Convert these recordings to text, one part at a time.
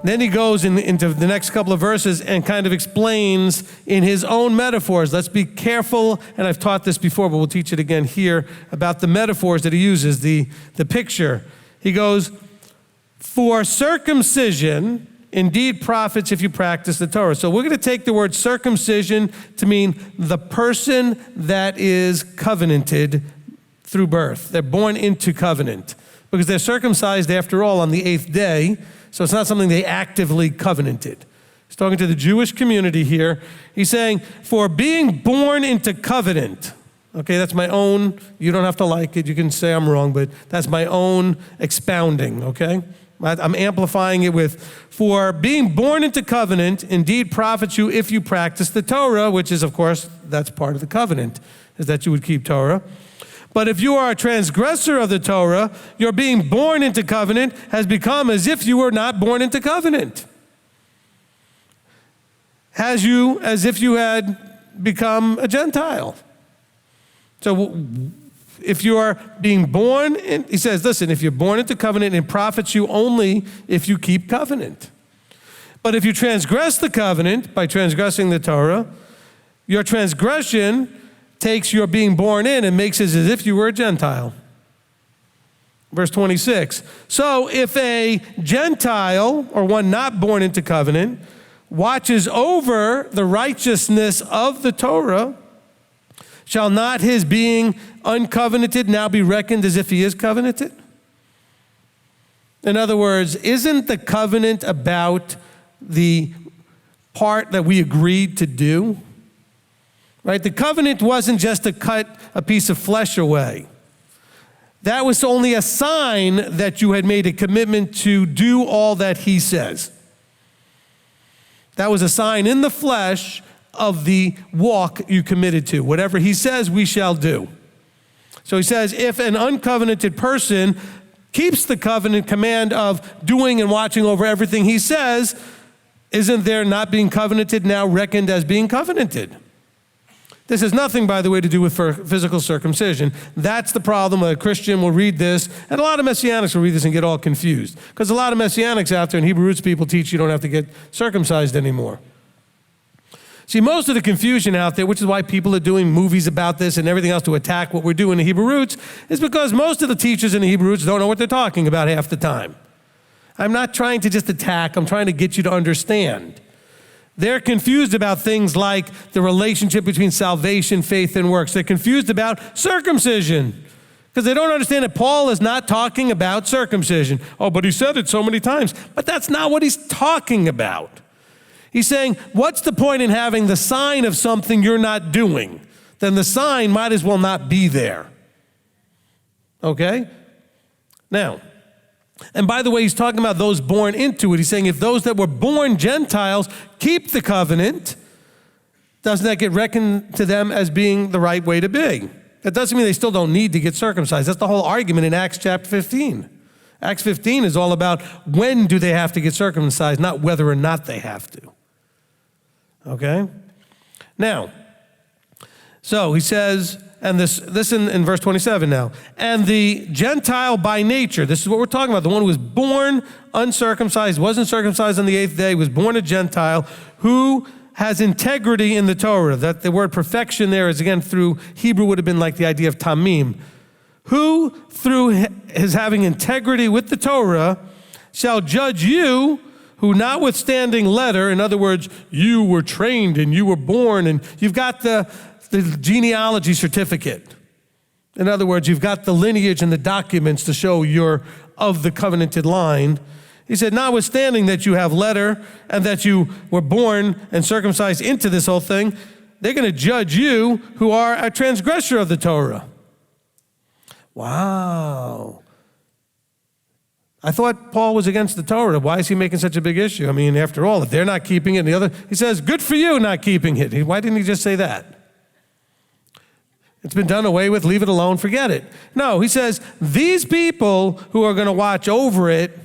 Then he goes into the next couple of verses and kind of explains in his own metaphors. Let's be careful, and I've taught this before, but we'll teach it again here, about the metaphors that he uses, the picture. He goes, for circumcision indeed profits if you practice the Torah. So we're going to take the word circumcision to mean the person that is covenanted through birth. They're born into covenant because they're circumcised, after all, on the 8th day. So it's not something they actively covenanted. He's talking to the Jewish community here. He's saying, for being born into covenant, okay, that's my own, you don't have to like it, you can say I'm wrong, but that's my own expounding, okay? I'm amplifying it with, for being born into covenant indeed profits you if you practice the Torah, which is, of course, that's part of the covenant, is that you would keep Torah. But if you are a transgressor of the Torah, your being born into covenant has become as if you were not born into covenant. As if you had become a Gentile. So if you are being born, he says, listen, if you're born into covenant, it profits you only if you keep covenant. But if you transgress the covenant by transgressing the Torah, your transgression takes your being born in and makes it as if you were a Gentile. Verse 26. So if a Gentile, or one not born into covenant, watches over the righteousness of the Torah, shall not his being uncovenanted now be reckoned as if he is covenanted? In other words, isn't the covenant about the part that we agreed to do? Right? The covenant wasn't just to cut a piece of flesh away. That was only a sign that you had made a commitment to do all that he says. That was a sign in the flesh of the walk you committed to. Whatever he says, we shall do. So he says, if an uncovenanted person keeps the covenant command of doing and watching over everything he says, isn't their not being covenanted now reckoned as being covenanted? This has nothing, by the way, to do with physical circumcision. That's the problem. A Christian will read this, and a lot of Messianics will read this and get all confused. Because a lot of Messianics out there and Hebrew roots people teach you don't have to get circumcised anymore. See, most of the confusion out there, which is why people are doing movies about this and everything else to attack what we're doing in the Hebrew roots, is because most of the teachers in the Hebrew roots don't know what they're talking about half the time. I'm not trying to just attack, I'm trying to get you to understand. They're confused about things like the relationship between salvation, faith, and works. They're confused about circumcision because they don't understand that Paul is not talking about circumcision. Oh, but he said it so many times. But that's not what he's talking about. He's saying, what's the point in having the sign of something you're not doing? Then the sign might as well not be there. Okay? Now, and by the way, he's talking about those born into it. He's saying if those that were born Gentiles keep the covenant, doesn't that get reckoned to them as being the right way to be? That doesn't mean they still don't need to get circumcised. That's the whole argument in Acts chapter 15. Acts 15 is all about when do they have to get circumcised, not whether or not they have to. Okay? Now, so he says, and this in verse 27 now, and the Gentile by nature, this is what we're talking about, the one who was born uncircumcised, wasn't circumcised on the 8th day, was born a Gentile, who has integrity in the Torah. That the word perfection there is, again, through Hebrew would have been like the idea of tamim. Who, through his having integrity with the Torah, shall judge you, who notwithstanding letter, in other words, you were trained and you were born and you've got the genealogy certificate. In other words, you've got the lineage and the documents to show you're of the covenanted line. He said, notwithstanding that you have letter and that you were born and circumcised into this whole thing, they're going to judge you who are a transgressor of the Torah. Wow. I thought Paul was against the Torah. Why is he making such a big issue? I mean, after all, if they're not keeping it, and the other, he says, good for you not keeping it. Why didn't he just say that? It's been done away with, leave it alone, forget it. No, he says, these people who are going to watch over it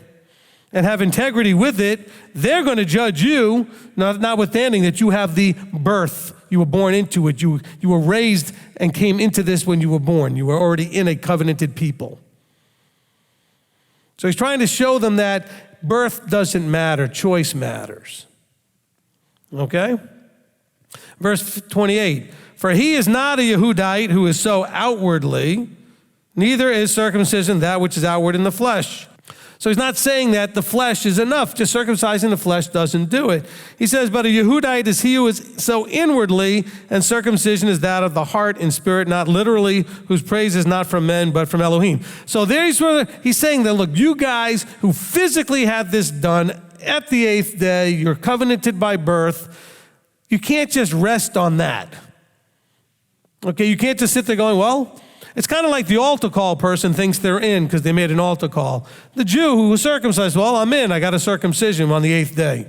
and have integrity with it, they're going to judge you, notwithstanding that you have the birth. You were born into it. You were raised and came into this when you were born. You were already in a covenanted people. So he's trying to show them that birth doesn't matter, choice matters. Okay? Verse 28, for he is not a Yehudite who is so outwardly, neither is circumcision that which is outward in the flesh. So he's not saying that the flesh is enough. Just circumcising the flesh doesn't do it. He says, but a Yehudite is he who is so inwardly, and circumcision is that of the heart and spirit, not literally, whose praise is not from men, but from Elohim. So there's where he's saying that, look, you guys who physically had this done at the 8th day, you're covenanted by birth, you can't just rest on that. Okay, you can't just sit there going, well, it's kind of like the altar call person thinks they're in because they made an altar call. The Jew who was circumcised, well, I'm in. I got a circumcision on the 8th day.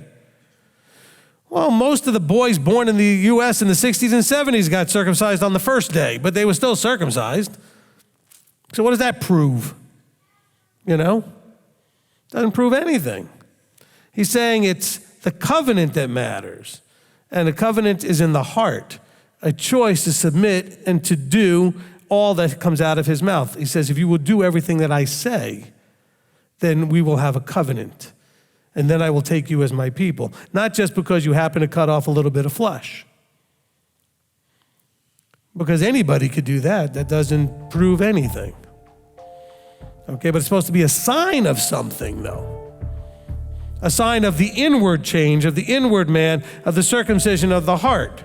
Well, most of the boys born in the U.S. in the 60s and 70s got circumcised on the first day, but they were still circumcised. So what does that prove? Doesn't prove anything. He's saying it's the covenant that matters. And the covenant is in the heart, a choice to submit and to do all that comes out of his mouth. He says, if you will do everything that I say, then we will have a covenant. And then I will take you as my people. Not just because you happen to cut off a little bit of flesh. Because anybody could do that. That doesn't prove anything. Okay, but it's supposed to be a sign of something, though. A sign of the inward change, of the inward man, of the circumcision of the heart.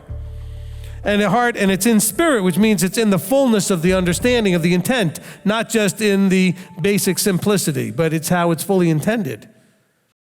And the heart, and it's in spirit, which means it's in the fullness of the understanding of the intent, not just in the basic simplicity, but it's how it's fully intended.